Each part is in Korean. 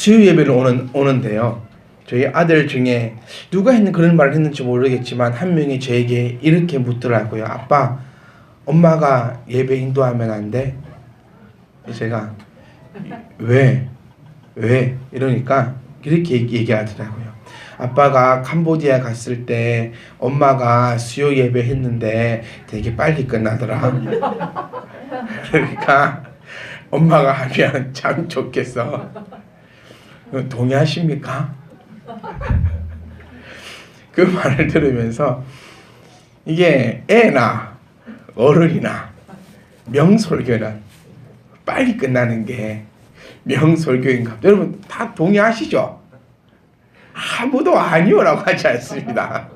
수요 예배를 오는데요. 저희 아들 중에 누가 그런 말을 했는지 모르겠지만 한 명이 저에게 이렇게 묻더라고요. 아빠, 엄마가 예배 인도하면 안 돼? 제가 왜? 이러니까 이렇게 얘기하더라고요. 아빠가 캄보디아 갔을 때 엄마가 수요 예배 했는데 되게 빨리 끝나더라. 그러니까 엄마가 하면 참 좋겠어. 동의하십니까? 그 말을 들으면서 이게 애나 어른이나 명설교는 빨리 끝나는 게 명설교인가? 여러분 다 동의하시죠? 아무도 아니오라고 하지 않습니다.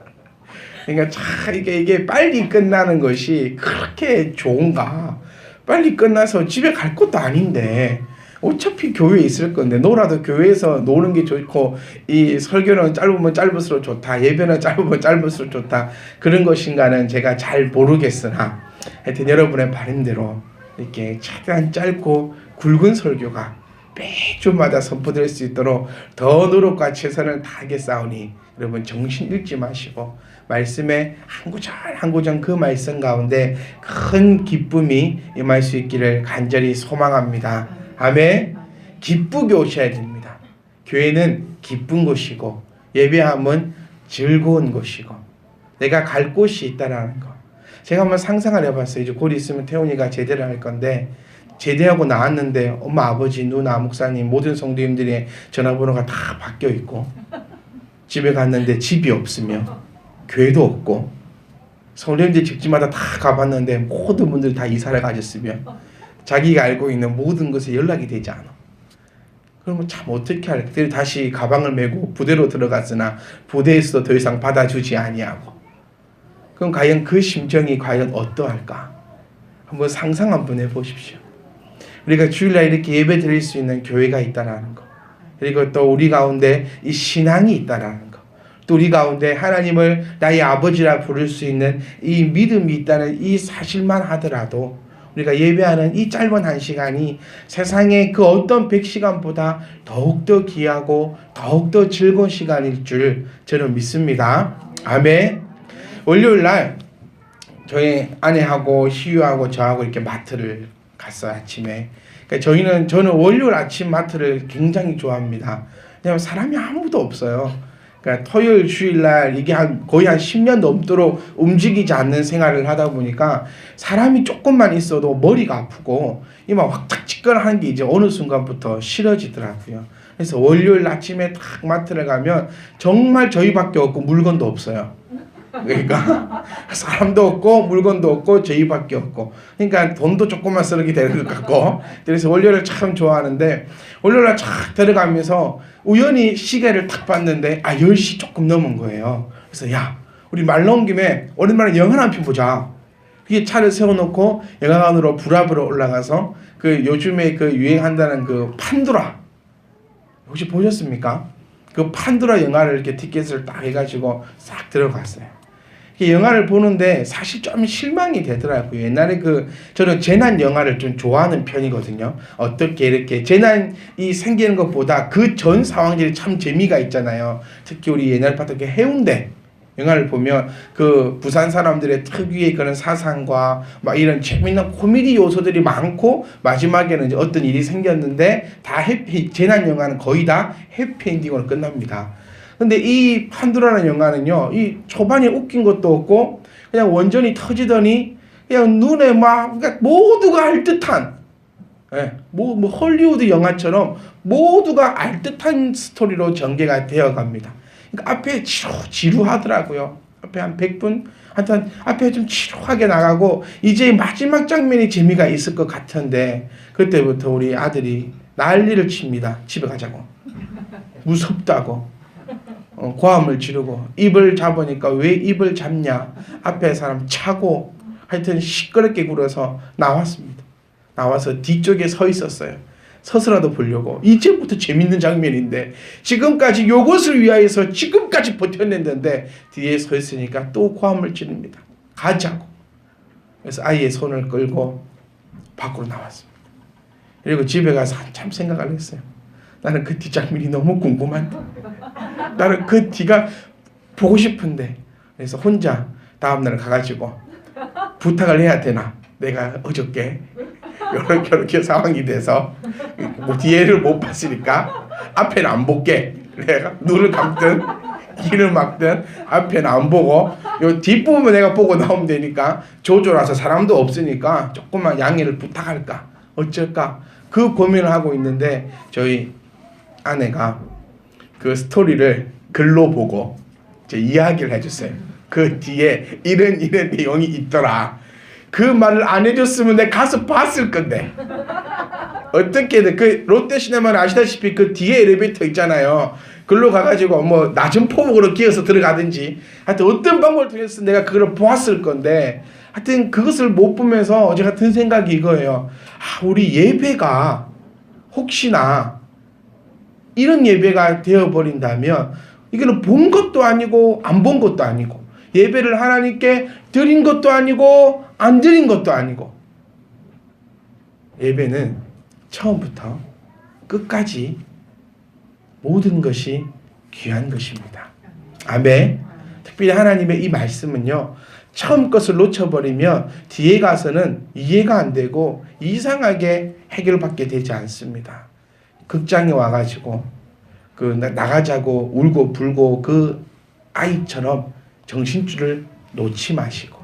그러니까 참 이게 빨리 끝나는 것이 그렇게 좋은가? 빨리 끝나서 집에 갈 것도 아닌데 어차피 교회에 있을 건데 놀아도 교회에서 노는 게 좋고 이 설교는 짧으면 짧을수록 좋다, 예배는 짧으면 짧을수록 좋다, 그런 것인가는 제가 잘 모르겠으나 하여튼 여러분의 바람대로 이렇게 최대한 짧고 굵은 설교가 매주마다 선포될 수 있도록 더 노력과 최선을 다하겠사오니 여러분 정신 잃지 마시고 말씀에 한 구절 한 구절 그 말씀 가운데 큰 기쁨이 임할 수 있기를 간절히 소망합니다. 아멘. 기쁘게 오셔야 됩니다. 교회는 기쁜 곳이고 예배함은 즐거운 곳이고 내가 갈 곳이 있다라는 거. 제가 한번 상상을 해봤어요. 이제 곧 있으면 태훈이가 제대를 할 건데 제대하고 나왔는데 엄마, 아버지, 누나, 목사님 모든 성도님들의 전화번호가 다 바뀌어 있고 집에 갔는데 집이 없으며 교회도 없고 성도님들 집집마다 다 가봤는데 모든 분들이 다 이사를 가셨으며 자기가 알고 있는 모든 것에 연락이 되지 않아. 그러면 참 어떻게 할까? 다시 가방을 메고 부대로 들어갔으나 부대에서도 더 이상 받아주지 아니하고. 그럼 과연 그 심정이 과연 어떠할까? 한번 상상 한번 해보십시오. 우리가 주일날 이렇게 예배 드릴 수 있는 교회가 있다는 거, 그리고 또 우리 가운데 이 신앙이 있다는 거, 또 우리 가운데 하나님을 나의 아버지라 부를 수 있는 이 믿음이 있다는 이 사실만 하더라도 우리가 예배하는 이 짧은 한 시간이 세상의 그 어떤 100시간보다 더욱더 귀하고 더욱더 즐거운 시간일 줄 저는 믿습니다. 아멘. 월요일날 저희 아내하고 시유하고 저하고 이렇게 마트를 갔어요. 아침에. 그러니까 저는 월요일 아침 마트를 굉장히 좋아합니다. 왜냐하면 사람이 아무도 없어요. 그러니까 토요일 주일날 이게 거의 한 10년 넘도록 움직이지 않는 생활을 하다 보니까 사람이 조금만 있어도 머리가 아프고 이만 확탁 하는 게 이제 어느 순간부터 싫어지더라고요. 그래서 월요일 아침에 딱 마트를 가면 정말 저희밖에 없고 물건도 없어요. 그러니까 사람도 없고 물건도 없고 저희밖에 없고, 그러니까 돈도 조금만 쓰게 되는 것 같고, 그래서 월요일을 참 좋아하는데 월요일날 쫙 들어가면서 우연히 시계를 딱 봤는데 10시 조금 넘은 거예요. 그래서 야, 우리 말 나온 김에 오랜만에 영화 한 편 보자. 그게 차를 세워놓고 영화관으로 불합으로 올라가서 그 요즘에 그 유행한다는 그 판도라, 혹시 보셨습니까? 그 판도라 영화를 이렇게 티켓을 딱 해가지고 싹 들어갔어요. 영화를 보는데 사실 좀 실망이 되더라고요. 옛날에 저는 재난 영화를 좀 좋아하는 편이거든요. 어떻게 이렇게 재난이 생기는 것보다 그 전 상황들이 참 재미가 있잖아요. 특히 우리 옛날 봤던 해운대 영화를 보면 그 부산 사람들의 특유의 그런 사상과 막 이런 재미있는 코미디 요소들이 많고 마지막에는 이제 어떤 일이 생겼는데 다 재난 영화는 거의 다 해피엔딩으로 끝납니다. 근데 이 판도라는 영화는요, 이 초반에 웃긴 것도 없고 그냥 원전이 터지더니 그냥 눈에 막 그러니까 모두가 알 듯한, 뭐 헐리우드 영화처럼 모두가 알 듯한 스토리로 전개가 되어 갑니다. 그러니까 앞에 지루하더라고요. 앞에 한 100분 하여튼 앞에 좀 지루하게 나가고 이제 마지막 장면이 재미가 있을 것 같은데 그때부터 우리 아들이 난리를 칩니다. 집에 가자고. 무섭다고. 고함을 지르고 입을 잡으니까 왜 입을 잡냐, 앞에 사람 차고 하여튼 시끄럽게 굴어서 나왔습니다. 나와서 뒤쪽에 서 있었어요. 서서라도 보려고. 이제부터 재밌는 장면인데 지금까지 요것을 위하여서 지금까지 버텨냈는데 뒤에 서 있으니까 또 고함을 지릅니다. 가자고. 그래서 아이의 손을 끌고 밖으로 나왔습니다. 그리고 집에 가서 한참 생각을 했어요. 나는 그 뒷장면이 너무 궁금한데, 나는 그 뒤가 보고 싶은데. 그래서 혼자 다음날 가가지고 부탁을 해야 되나, 내가 어저께 이렇게 상황이 돼서 뭐 뒤에를 못 봤으니까 앞에는 안 볼게. 내가 눈을 감든 귀를 막든 앞에는 안 보고 요 뒷부분만 내가 보고 나오면 되니까, 조조라서 사람도 없으니까 조금만 양해를 부탁할까 어쩔까 그 고민을 하고 있는데, 저희 아내가 그 스토리를 글로 보고 제 이야기를 해줬어요. 그 뒤에 이런 내용이 있더라. 그 말을 안 해줬으면 내가 가서 봤을 건데, 어떻게든 그 롯데시네마는 아시다시피 그 뒤에 엘리베이터 있잖아요. 글로 가가지고 뭐 낮은 포목으로 기어서 들어가든지 하여튼 어떤 방법을 통해서 내가 그걸 보았을 건데, 하여튼 그것을 못 보면서 제가 든 생각이 이거예요. 우리 예배가 혹시나 이런 예배가 되어버린다면 이거는 본 것도 아니고 안 본 것도 아니고, 예배를 하나님께 드린 것도 아니고 안 드린 것도 아니고, 예배는 처음부터 끝까지 모든 것이 귀한 것입니다. 아멘. 특별히 하나님의 이 말씀은요, 처음 것을 놓쳐버리면 뒤에 가서는 이해가 안 되고 이상하게 해결받게 되지 않습니다. 극장에 와가지고 그 나가자고 울고 불고 그 아이처럼 정신줄을 놓지 마시고,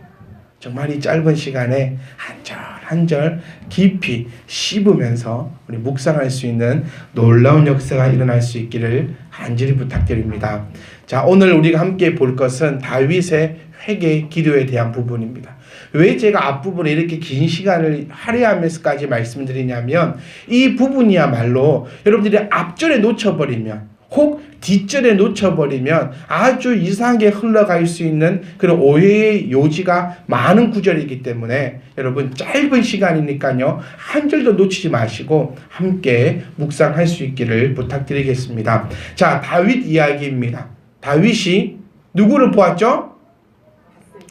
정말 이 짧은 시간에 한 절 한 절 깊이 씹으면서 우리 묵상할 수 있는 놀라운 역사가 일어날 수 있기를 간절히 부탁드립니다. 자, 오늘 우리가 함께 볼 것은 다윗의 회개 기도에 대한 부분입니다. 왜 제가 앞부분에 이렇게 긴 시간을 할애하면서까지 말씀드리냐면, 이 부분이야말로 여러분들이 앞절에 놓쳐버리면, 혹 뒷절에 놓쳐버리면 아주 이상하게 흘러갈 수 있는 그런 오해의 요지가 많은 구절이기 때문에, 여러분 짧은 시간이니까요 한 절도 놓치지 마시고 함께 묵상할 수 있기를 부탁드리겠습니다. 자, 다윗 이야기입니다. 다윗이 누구를 보았죠?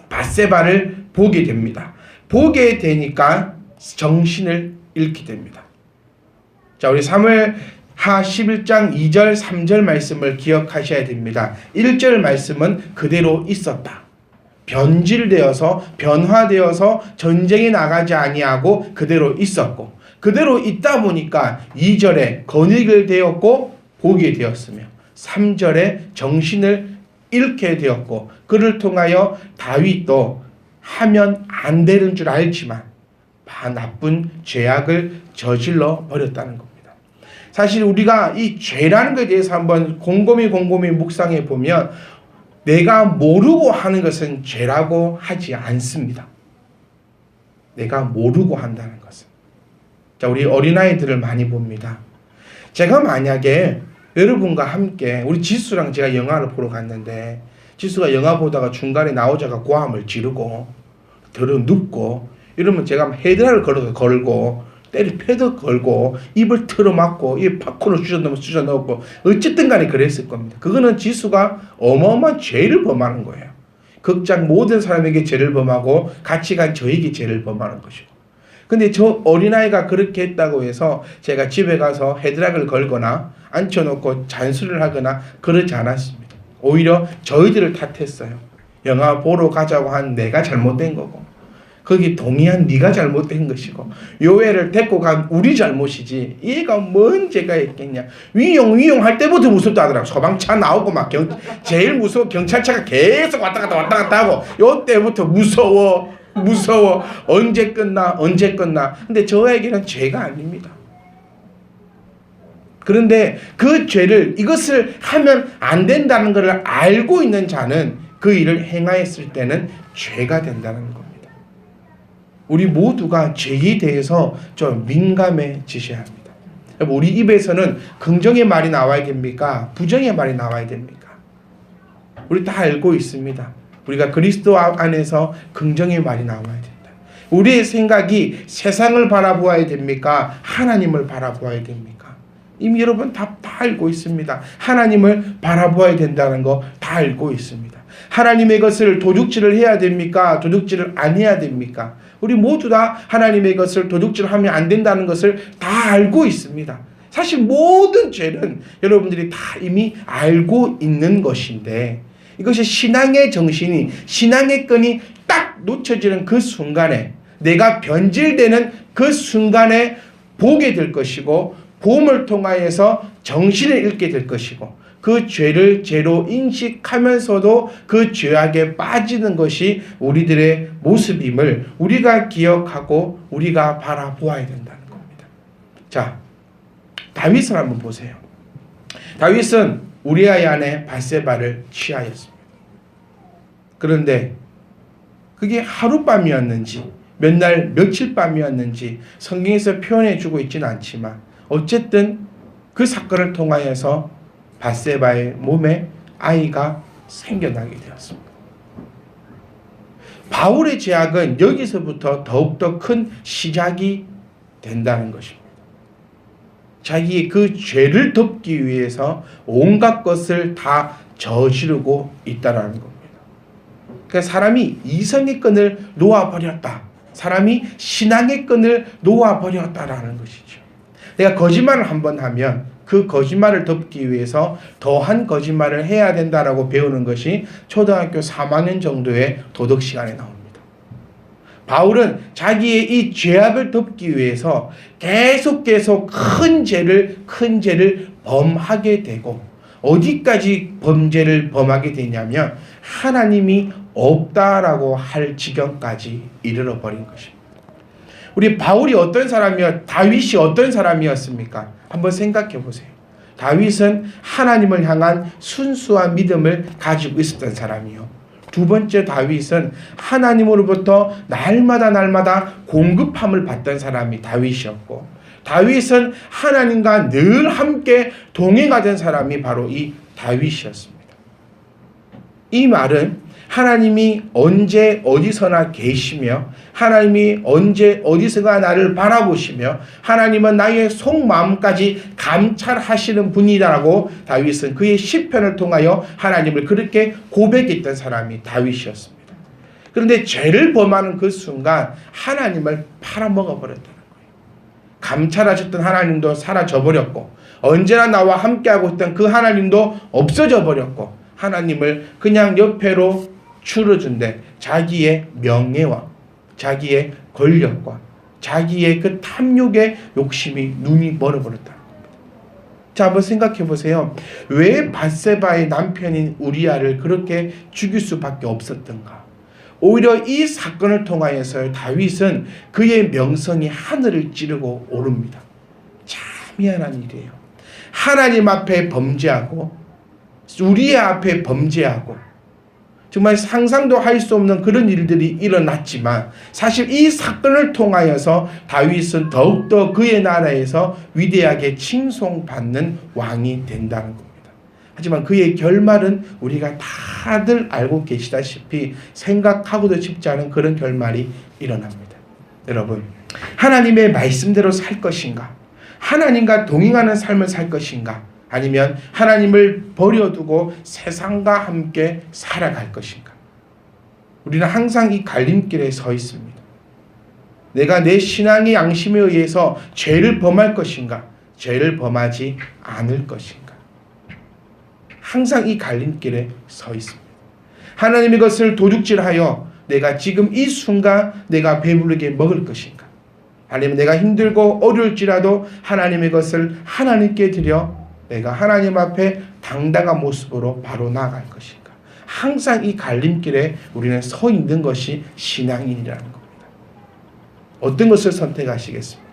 밧세바를 보게 됩니다. 보게 되니까 정신을 잃게 됩니다. 자, 우리 사무엘하 11장 2절 3절 말씀을 기억하셔야 됩니다. 1절 말씀은 그대로 있었다. 변질되어서 변화되어서 전쟁에 나가지 아니하고 그대로 있었고, 그대로 있다 보니까 2절에 건의를 되었고 보게 되었으며, 3절에 정신을 잃게 되었고, 그를 통하여 다윗도 하면 안 되는 줄 알지만 나쁜 죄악을 저질러 버렸다는 겁니다. 사실 우리가 이 죄라는 것에 대해서 한번 곰곰이 묵상해 보면, 내가 모르고 하는 것은 죄라고 하지 않습니다. 내가 모르고 한다는 것은. 자, 우리 어린아이들을 많이 봅니다. 제가 만약에 여러분과 함께, 우리 지수랑 제가 영화를 보러 갔는데, 지수가 영화 보다가 중간에 나오자가 고함을 지르고 들어 눕고 이러면 제가 헤드라를 걸고 때리 패드 걸고 입을 틀어막고 이 팝콘을 쑤셔 넣었고 어쨌든 간에 그랬을 겁니다. 그거는 지수가 어마어마한 죄를 범하는 거예요. 극장 모든 사람에게 죄를 범하고 같이 간 저에게 죄를 범하는 것이고, 근데 저 어린아이가 그렇게 했다고 해서 제가 집에 가서 헤드락을 걸거나 앉혀놓고 잔소리를 하거나 그러지 않았습니다. 오히려 저희들을 탓했어요. 영화 보러 가자고 한 내가 잘못된 거고, 거기 동의한 네가 잘못된 것이고, 요 애를 데리고 간 우리 잘못이지 얘가 뭔 죄가 있겠냐. 위용 할 때부터 무섭다 하더라고. 소방차 나오고 막 제일 무서워. 경찰차가 계속 왔다 갔다 하고 요 때부터 무서워. 언제 끝나. 근데 저에게는 죄가 아닙니다. 그런데 그 죄를, 이것을 하면 안 된다는 것을 알고 있는 자는 그 일을 행하였을 때는 죄가 된다는 겁니다. 우리 모두가 죄에 대해서 좀 민감해지셔야 합니다. 우리 입에서는 긍정의 말이 나와야 됩니까? 부정의 말이 나와야 됩니까? 우리 다 알고 있습니다. 우리가 그리스도 안에서 긍정의 말이 나와야 된다. 우리의 생각이 세상을 바라보아야 됩니까? 하나님을 바라보아야 됩니까? 이미 여러분 다 알고 있습니다. 하나님을 바라보아야 된다는 거 다 알고 있습니다. 하나님의 것을 도둑질을 해야 됩니까? 도둑질을 안 해야 됩니까? 우리 모두 다 하나님의 것을 도둑질하면 안 된다는 것을 다 알고 있습니다. 사실 모든 죄는 여러분들이 다 이미 알고 있는 것인데 이것이 신앙의 정신이 신앙의 끈이 딱 놓쳐지는 그 순간에 내가 변질되는 그 순간에 보게 될 것이고 봄을 통하여서 정신을 잃게 될 것이고 그 죄를 죄로 인식하면서도 그 죄악에 빠지는 것이 우리들의 모습임을 우리가 기억하고 우리가 바라보아야 된다는 겁니다. 자, 다윗을 한번 보세요. 다윗은 우리아의 아내 밧세바를 취하였습니다. 그런데 그게 하룻밤이었는지 몇 날 며칠 밤이었는지 성경에서 표현해 주고 있지는 않지만 어쨌든 그 사건을 통하여서 밧세바의 몸에 아이가 생겨나게 되었습니다. 바울의 죄악은 여기서부터 더욱더 큰 시작이 된다는 것입니다. 자기의 그 죄를 덮기 위해서 온갖 것을 다 저지르고 있다는 겁니다. 그러니까 사람이 이성의 끈을 놓아버렸다. 사람이 신앙의 끈을 놓아버렸다라는 것이죠. 내가 거짓말을 한번 하면 그 거짓말을 덮기 위해서 더한 거짓말을 해야 된다라고 배우는 것이 초등학교 3학년 정도의 도덕 시간에 나옵니다. 바울은 자기의 이 죄악을 덮기 위해서 계속 큰 죄를 범하게 되고 어디까지 범죄를 범하게 되냐면 하나님이 없다라고 할 지경까지 이르러 버린 것입니다. 우리 바울이 다윗이 어떤 사람이었습니까? 한번 생각해 보세요. 다윗은 하나님을 향한 순수한 믿음을 가지고 있었던 사람이요. 두 번째, 다윗은 하나님으로부터 날마다 공급함을 받던 사람이 다윗이었고, 다윗은 하나님과 늘 함께 동행하던 사람이 바로 이 다윗이었습니다. 이 말은 하나님이 언제 어디서나 계시며 하나님이 언제 어디서가 나를 바라보시며 하나님은 나의 속마음까지 감찰하시는 분이라고 다윗은 그의 시편을 통하여 하나님을 그렇게 고백했던 사람이 다윗이었습니다. 그런데 죄를 범하는 그 순간 하나님을 팔아먹어 버렸다는 거예요. 감찰하셨던 하나님도 사라져 버렸고 언제나 나와 함께하고 있던 그 하나님도 없어져 버렸고 하나님을 그냥 옆에로 줄어준데 자기의 명예와 자기의 권력과 자기의 그 탐욕의 욕심이 눈이 멀어버렸다는 겁니다. 자, 한번 생각해 보세요. 왜 밧세바의 남편인 우리아를 그렇게 죽일 수밖에 없었던가? 오히려 이 사건을 통하여서 다윗은 그의 명성이 하늘을 찌르고 오릅니다. 참 미안한 일이에요. 하나님 앞에 범죄하고 우리아 앞에 범죄하고 정말 상상도 할 수 없는 그런 일들이 일어났지만 사실 이 사건을 통하여서 다윗은 더욱더 그의 나라에서 위대하게 칭송받는 왕이 된다는 겁니다. 하지만 그의 결말은 우리가 다들 알고 계시다시피 생각하고도 싶지 않은 그런 결말이 일어납니다. 여러분, 하나님의 말씀대로 살 것인가? 하나님과 동행하는 삶을 살 것인가? 아니면 하나님을 버려두고 세상과 함께 살아갈 것인가? 우리는 항상 이 갈림길에 서 있습니다. 내가 내 신앙의 양심에 의해서 죄를 범할 것인가? 죄를 범하지 않을 것인가? 항상 이 갈림길에 서 있습니다. 하나님의 것을 도둑질하여 내가 지금 이 순간 내가 배부르게 먹을 것인가? 아니면 내가 힘들고 어려울지라도 하나님의 것을 하나님께 드려 내가 하나님 앞에 당당한 모습으로 바로 나아갈 것인가? 항상 이 갈림길에 우리는 서 있는 것이 신앙인이라는 겁니다. 어떤 것을 선택하시겠습니까?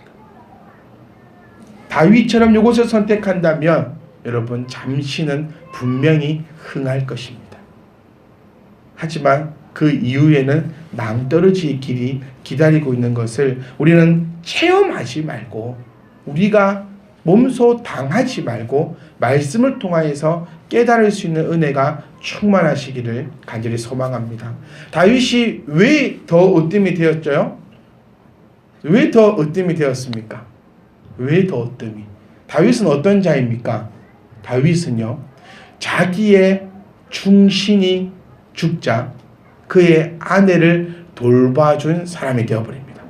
다윗처럼 이것을 선택한다면 여러분 잠시는 분명히 흥할 것입니다. 하지만 그 이후에는 낭떠러지의 길이 기다리고 있는 것을 우리는 체험하지 말고 우리가 몸소 당하지 말고 말씀을 통하여서 깨달을 수 있는 은혜가 충만하시기를 간절히 소망합니다. 다윗이 왜 더 으뜸이 되었죠? 왜 더 으뜸이 되었습니까? 왜 더 으뜸이? 다윗은 어떤 자입니까? 다윗은요, 자기의 충신이 죽자 그의 아내를 돌봐준 사람이 되어버립니다.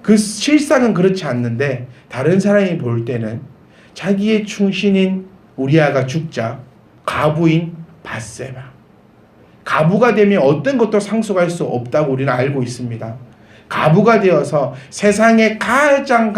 그 실상은 그렇지 않는데 다른 사람이 볼 때는 자기의 충신인 우리아가 죽자 과부인 밧세바, 과부가 되면 어떤 것도 상속할 수 없다고 우리는 알고 있습니다. 과부가 되어서 세상에 가장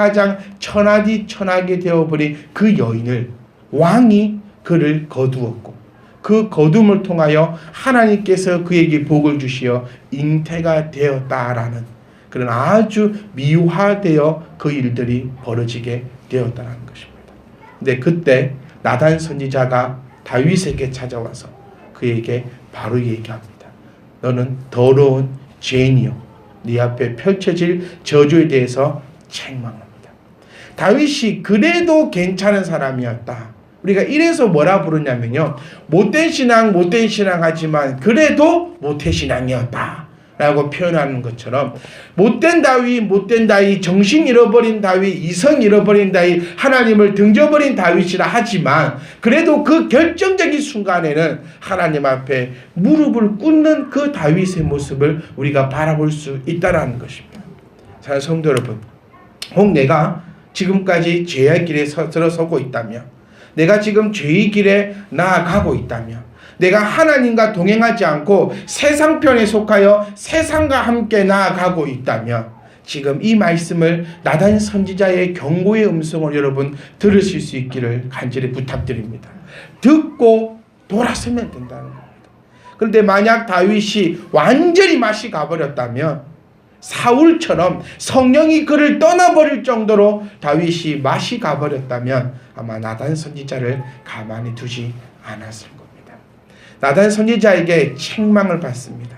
천하디 천하게 되어버린 그 여인을 왕이 그를 거두었고 그 거둠을 통하여 하나님께서 그에게 복을 주시어 잉태가 되었다라는 그런 아주 미화되어 그 일들이 벌어지게 되었다는 것입니다. 근데 그때 나단 선지자가 다윗에게 찾아와서 그에게 바로 얘기합니다. 너는 더러운 죄인이요, 네 앞에 펼쳐질 저주에 대해서 책망합니다. 다윗이 그래도 괜찮은 사람이었다. 우리가 이래서 뭐라 부르냐면요, 못된 신앙 하지만 그래도 모태신앙이었다 라고 표현하는 것처럼 못된 다윗, 정신 잃어버린 다윗, 이성 잃어버린 다윗, 하나님을 등져버린 다윗이라 하지만 그래도 그 결정적인 순간에는 하나님 앞에 무릎을 꿇는 그 다윗의 모습을 우리가 바라볼 수 있다는 것입니다. 사랑하는 성도 여러분, 혹 내가 지금까지 죄의 길에 들어서고 있다면, 내가 지금 죄의 길에 나아가고 있다면, 내가 하나님과 동행하지 않고 세상편에 속하여 세상과 함께 나아가고 있다면 지금 이 말씀을 나단 선지자의 경고의 음성을 여러분 들으실 수 있기를 간절히 부탁드립니다. 듣고 돌아서면 된다는 겁니다. 그런데 만약 다윗이 완전히 맛이 가버렸다면, 사울처럼 성령이 그를 떠나버릴 정도로 다윗이 맛이 가버렸다면 아마 나단 선지자를 가만히 두지 않았을 겁니다. 나단 선지자에게 책망을 받습니다.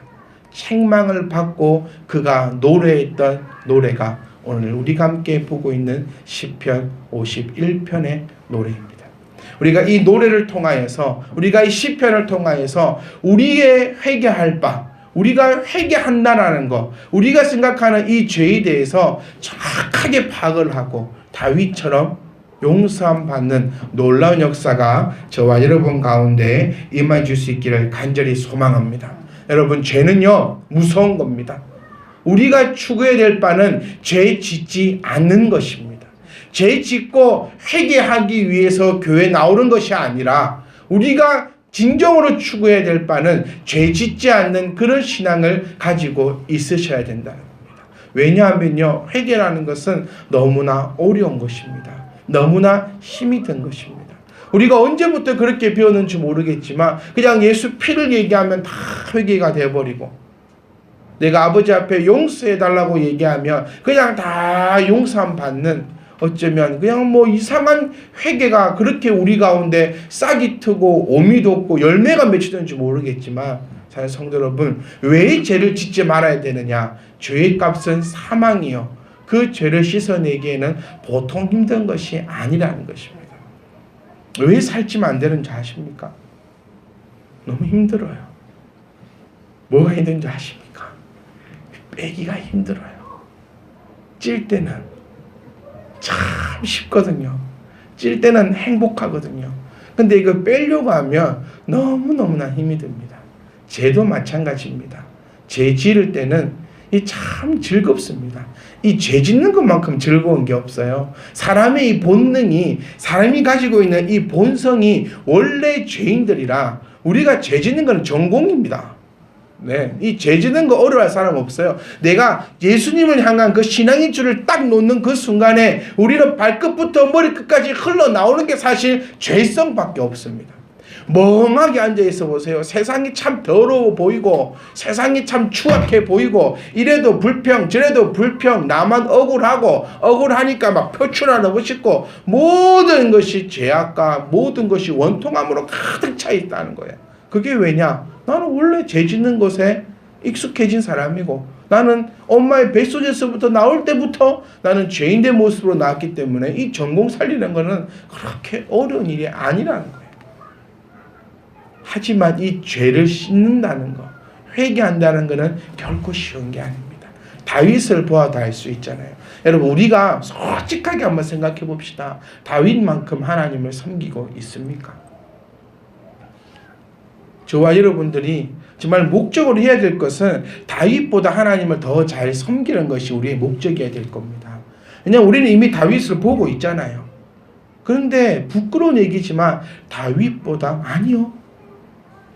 책망을 받고 그가 노래했던 노래가 오늘 우리가 함께 보고 있는 시편 51편의 노래입니다. 우리가 이 노래를 통하여서, 우리가 이 시편을 통하여서 우리의 회개할 바, 우리가 회개한다라는 것, 우리가 생각하는 이 죄에 대해서 정확하게 파악을 하고 다윗처럼 용서함 받는 놀라운 역사가 저와 여러분 가운데 임해 줄 수 있기를 간절히 소망합니다. 여러분, 죄는요 무서운 겁니다. 우리가 추구해야 될 바는 죄 짓지 않는 것입니다. 죄 짓고 회개하기 위해서 교회 나오는 것이 아니라 우리가 진정으로 추구해야 될 바는 죄 짓지 않는 그런 신앙을 가지고 있으셔야 된다는 겁니다. 왜냐하면요, 회개라는 것은 너무나 어려운 것입니다. 너무나 힘이 든 것입니다. 우리가 언제부터 그렇게 배웠는지 모르겠지만 그냥 예수 피를 얘기하면 다 회개가 되어버리고, 내가 아버지 앞에 용서해달라고 얘기하면 그냥 다 용서함 받는, 어쩌면 그냥 뭐 이상한 회개가 그렇게 우리 가운데 싹이 트고 오미 돋고 열매가 맺히는지 모르겠지만, 사랑하는 성도 여러분, 왜 죄를 짓지 말아야 되느냐? 죄의 값은 사망이요, 그 죄를 씻어내기에는 보통 힘든 것이 아니라는 것입니다. 왜 살찌면 안 되는지 아십니까? 너무 힘들어요. 뭐가 힘든지 아십니까? 빼기가 힘들어요. 찔 때는 참 쉽거든요. 찔 때는 행복하거든요. 근데 이거 빼려고 하면 너무너무나 힘이 듭니다. 죄도 마찬가지입니다. 죄 지을 때는 이 참 즐겁습니다. 이 죄 짓는 것만큼 즐거운 게 없어요. 사람의 이 본능이, 사람이 가지고 있는 이 본성이 원래 죄인들이라 우리가 죄 짓는 건 전공입니다. 네, 이 죄 짓는 거 어려워할 사람 없어요. 내가 예수님을 향한 그 신앙의 줄을 딱 놓는 그 순간에 우리는 발끝부터 머리끝까지 흘러나오는 게 사실 죄성밖에 없습니다. 멍하게 앉아있어 보세요. 세상이 참 더러워 보이고 세상이 참 추악해 보이고 이래도 불평 저래도 불평, 나만 억울하고 억울하니까 막 표출하고 싶고, 모든 것이 죄악과 모든 것이 원통함으로 가득 차 있다는 거예요. 그게 왜냐? 나는 원래 죄 짓는 것에 익숙해진 사람이고, 나는 엄마의 뱃속에서부터 나올 때부터 나는 죄인의 모습으로 나왔기 때문에 이 전공 살리는 거는 그렇게 어려운 일이 아니라는 거예요. 하지만 이 죄를 씻는다는 것, 회개한다는 것은 결코 쉬운 게 아닙니다. 다윗을 보아도 알 수 있잖아요. 여러분, 우리가 솔직하게 한번 생각해 봅시다. 다윗만큼 하나님을 섬기고 있습니까? 저와 여러분들이 정말 목적으로 해야 될 것은 다윗보다 하나님을 더 잘 섬기는 것이 우리의 목적이어야 될 겁니다. 왜냐하면 우리는 이미 다윗을 보고 있잖아요. 그런데 부끄러운 얘기지만 다윗보다 아니요.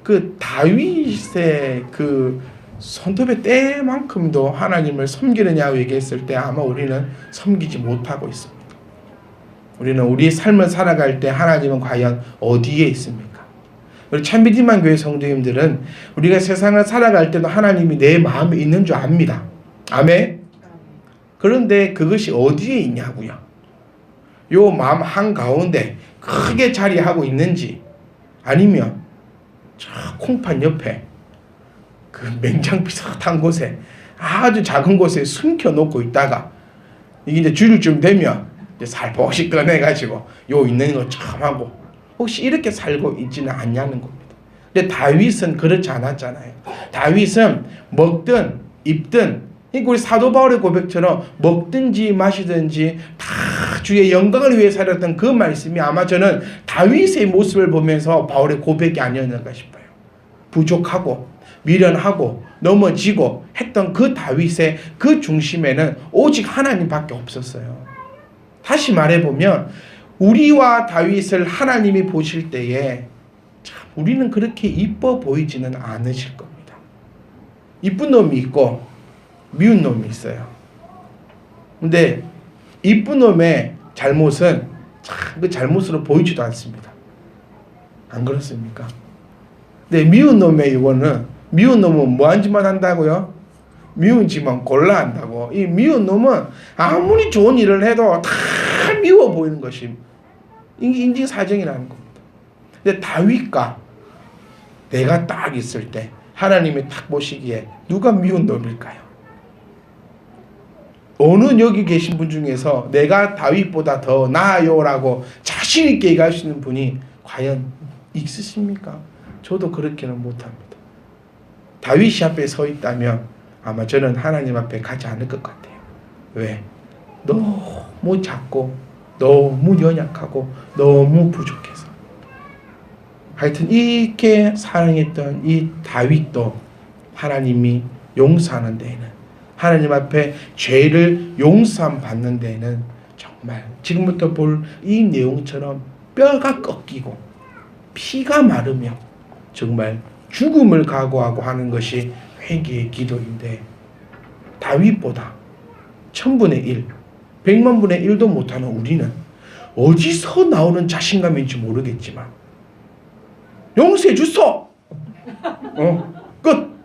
그 다윗의 그 손톱의 때만큼도 하나님을 섬기느냐고 얘기했을 때 아마 우리는 섬기지 못하고 있습니다. 우리는 우리의 삶을 살아갈 때 하나님은 과연 어디에 있습니까? 우리 참비디만 교회 성도님들은 우리가 세상을 살아갈 때도 하나님이 내 마음에 있는 줄 압니다. 아멘? 그런데 그것이 어디에 있냐고요? 요 마음 한가운데 크게 자리하고 있는지, 아니면 저 콩판 옆에 그 맹장 비슷한 곳에 아주 작은 곳에 숨겨놓고 있다가 이게 이제 주일쯤 되면 이제 살포시 꺼내가지고 요 있는 거 참 하고, 혹시 이렇게 살고 있지는 않냐는 겁니다. 근데 다윗은 그렇지 않았잖아요. 다윗은 먹든 입든, 그러니까 우리 사도 바울의 고백처럼 먹든지 마시든지 다 주의 영광을 위해 살았던 그 말씀이 아마 저는 다윗의 모습을 보면서 바울의 고백이 아니었는가 싶어요. 부족하고 미련하고 넘어지고 했던 그 다윗의 그 중심에는 오직 하나님밖에 없었어요. 다시 말해보면 우리와 다윗을 하나님이 보실 때에 참 우리는 그렇게 이뻐 보이지는 않으실 겁니다. 이쁜 놈이 있고 미운 놈이 있어요. 근데 이쁜 놈의 잘못은 참 그 잘못으로 보이지도 않습니다. 안 그렇습니까? 근데 미운 놈의 이거는, 미운 놈은 뭐한 짓만 한다고요? 미운 짓만 골라 한다고. 이 미운 놈은 아무리 좋은 일을 해도 다 미워 보이는 것이 인지사정이라는 겁니다. 근데 다윗과 내가 딱 있을 때 하나님이 딱 보시기에 누가 미운 놈일까요? 어느 여기 계신 분 중에서 내가 다윗보다 더 나아요라고 자신 있게 얘기할 수 있는 분이 과연 있으십니까? 저도 그렇게는 못합니다. 다윗이 앞에 서 있다면 아마 저는 하나님 앞에 가지 않을 것 같아요. 왜? 너무 작고 너무 연약하고 너무 부족해서. 하여튼 이렇게 사랑했던 이 다윗도 하나님이 용서하는 데에는, 하나님 앞에 죄를 용서함 받는 데에는 정말 지금부터 볼 이 내용처럼 뼈가 꺾이고 피가 마르며 정말 죽음을 각오하고 하는 것이 회개의 기도인데, 다윗보다 1000분의 1, 100만 분의 1도 못하는 우리는 어디서 나오는 자신감인지 모르겠지만 용서해 주소! 끝!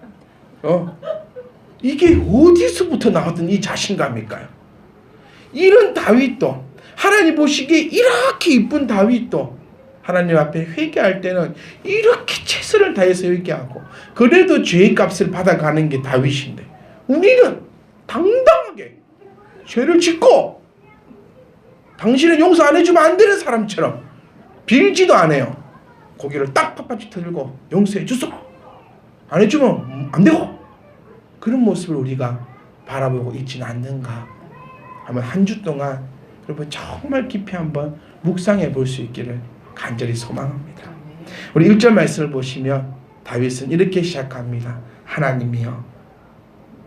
이게 어디서부터 나왔던 이 자신감일까요? 이런 다윗도, 하나님 보시기에 이렇게 이쁜 다윗도 하나님 앞에 회개할 때는 이렇게 최선을 다해서 회개하고, 그래도 죄의 값을 받아가는 게 다윗인데, 우리는 당당하게 죄를 짓고 당신은 용서 안 해주면 안 되는 사람처럼 빌지도 않아요. 고개를 딱 빳빳이 들고 용서해 주소! 안 해주면 안 되고! 그런 모습을 우리가 바라보고 있지는 않는가. 한번 한 주 동안 여러분 정말 깊이 한번 묵상해 볼 수 있기를 간절히 소망합니다. 우리 1절 말씀을 보시면 다윗은 이렇게 시작합니다. 하나님이여,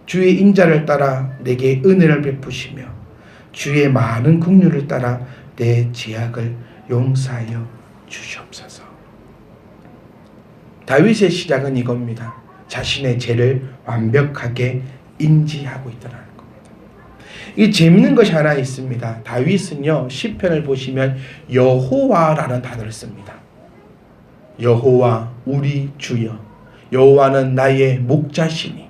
주의 인자를 따라 내게 은혜를 베푸시며 주의 많은 긍휼을 따라 내 죄악을 용서하여 주시옵소서. 다윗의 시작은 이겁니다. 자신의 죄를 완벽하게 인지하고 있다는 겁니다. 이 재밌는 것이 하나 있습니다. 다윗은요, 시편을 보시면 여호와라는 단어를 씁니다. 여호와 우리 주여, 여호와는 나의 목자시니.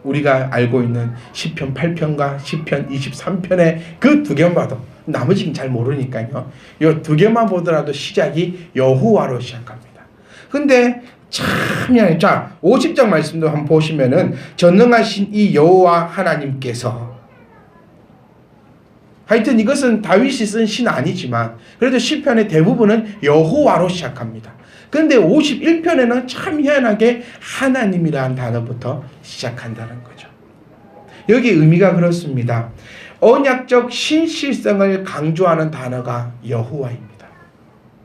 우리가 알고 있는 시편 8편과 시편 23편의 그 두 개만 봐도, 나머지는 잘 모르니까요, 이 두 개만 보더라도 시작이 여호와로 시작합니다. 근데 참, 자, 50장 말씀도 한번 보시면은 전능하신 이 여호와 하나님께서, 하여튼 이것은 다윗이 쓴 시는 아니지만 그래도 시편의 대부분은 여호와로 시작합니다. 그런데 51편에는 참 희한하게 하나님이라는 단어부터 시작한다는 거죠. 여기 의미가 그렇습니다. 언약적 신실성을 강조하는 단어가 여호와입니다.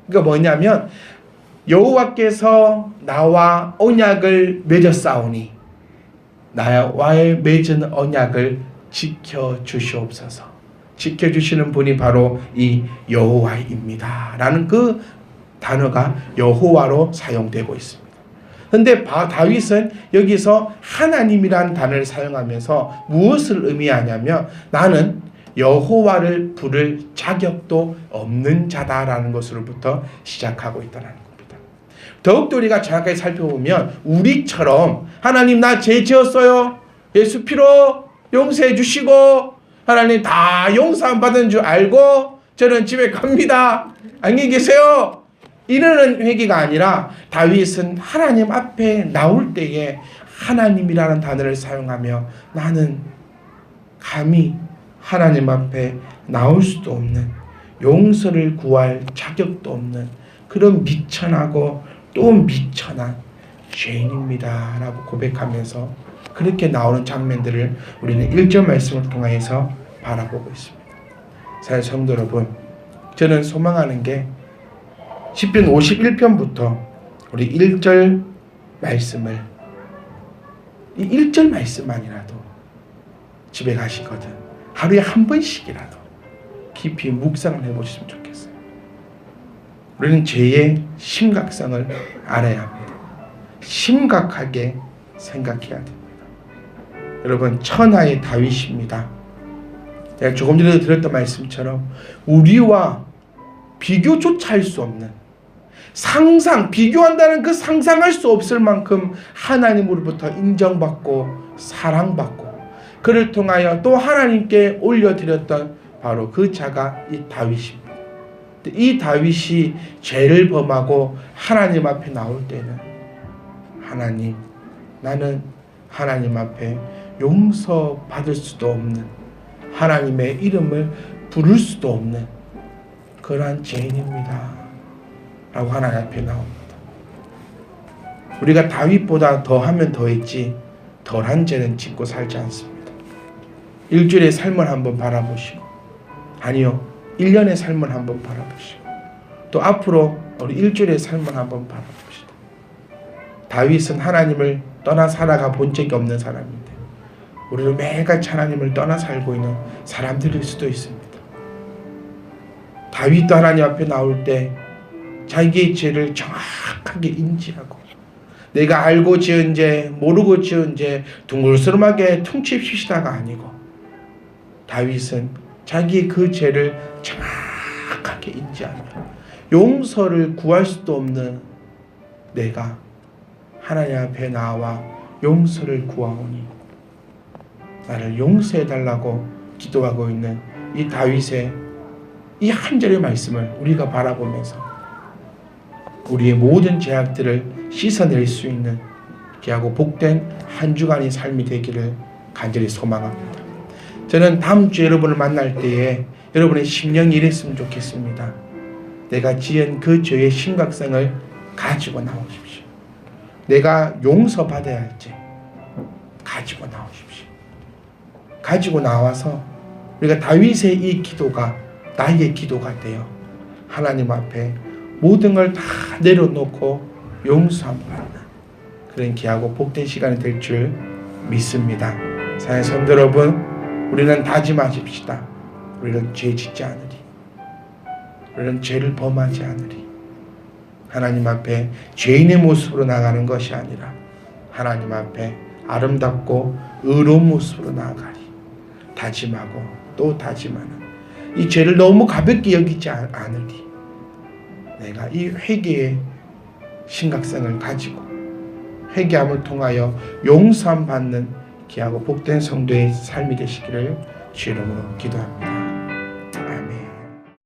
그러니까 뭐냐면, 여호와께서 나와 언약을 맺었사오니 나와의 맺은 언약을 지켜주시옵소서. 지켜주시는 분이 바로 이 여호와입니다 라는 그 단어가 여호와로 사용되고 있습니다. 그런데 다윗은 여기서 하나님이라는 단어를 사용하면서 무엇을 의미하냐면 나는 여호와를 부를 자격도 없는 자다라는 것으로부터 시작하고 있다는 겁니다. 더욱더 우리가 정확하게 살펴보면 우리처럼 하나님 나 죄 지었어요. 예수 피로 용서해 주시고 하나님 다 용서 받은 줄 알고 저는 집에 갑니다. 안녕히 계세요. 이러는 회개가 아니라 다윗은 하나님 앞에 나올 때에 하나님이라는 단어를 사용하며 나는 감히 하나님 앞에 나올 수도 없는 용서를 구할 자격도 없는 그런 미천하고 또 미천한 죄인입니다 라고 고백하면서 그렇게 나오는 장면들을 우리는 1절 말씀을 통해서 바라보고 있습니다. 사랑하는 성도 여러분, 저는 소망하는 게 시편 51편부터 우리 1절 말씀을 이 1절 말씀만이라도 집에 가시거든 하루에 한 번씩이라도 깊이 묵상을 해보셨으면 좋겠어요. 우리는 죄의 심각성을 알아야 합니다. 심각하게 생각해야 됩니다. 여러분, 천하의 다윗입니다. 제가 조금 전에 드렸던 말씀처럼 우리와 비교조차 할 수 없는 비교한다는 그 상상할 수 없을 만큼 하나님으로부터 인정받고 사랑받고 그를 통하여 또 하나님께 올려드렸던 바로 그 자가 이 다윗입니다. 이 다윗이 죄를 범하고 하나님 앞에 나올 때는 하나님, 나는 하나님 앞에 용서받을 수도 없는 하나님의 이름을 부를 수도 없는 그러한 죄인입니다 라고 하나님 앞에 나옵니다. 우리가 다윗보다 더하면 더했지 덜한 죄는 짓고 살지 않습니다. 일주일의 삶을 한번 바라보시고 아니요 1년의 삶을 한번 바라보시고 또 앞으로 우리 일주일의 삶을 한번 바라봅시다. 다윗은 하나님을 떠나 살아가 본 적이 없는 사람인데 우리는 매일같이 하나님을 떠나 살고 있는 사람들일 수도 있습니다. 다윗도 하나님 앞에 나올 때 자기의 죄를 정확하게 인지하고 내가 알고 지은 죄 모르고 지은 죄 둥글스름하게 퉁치시다가 아니고 다윗은 자기의 그 죄를 정확하게 인지하며 용서를 구할 수도 없는 내가 하나님 앞에 나와 용서를 구하오니 나를 용서해달라고 기도하고 있는 이 다윗의 이 한 절의 말씀을 우리가 바라보면서 우리의 모든 죄악들을 씻어낼 수 있는 귀하고 복된 한 주간의 삶이 되기를 간절히 소망합니다. 저는 다음 주에 여러분을 만날 때에 여러분의 심령이 이랬으면 좋겠습니다. 내가 지은 그 죄의 심각성을 가지고 나오십시오. 내가 용서받아야 할 죄 가지고 나오십시오. 가지고 나와서 우리가 다윗의 이 기도가 나의 기도가 되어 하나님 앞에 모든 걸 다 내려놓고 용서함 받는 그런 귀하고 복된 시간이 될 줄 믿습니다. 사랑하는 성도 여러분, 우리는 다짐하십시다. 우리는 죄 짓지 않으리. 우리는 죄를 범하지 않으리. 하나님 앞에 죄인의 모습으로 나가는 것이 아니라 하나님 앞에 아름답고 의로운 모습으로 나아가리. 다짐하고 또 다짐하는 이 죄를 너무 가볍게 여기지 않으리. 내가 이 회개의 심각성을 가지고 회개함을 통하여 용서함 받는 귀하고 복된 성도의 삶이 되시기를 주의 이름으로 기도합니다.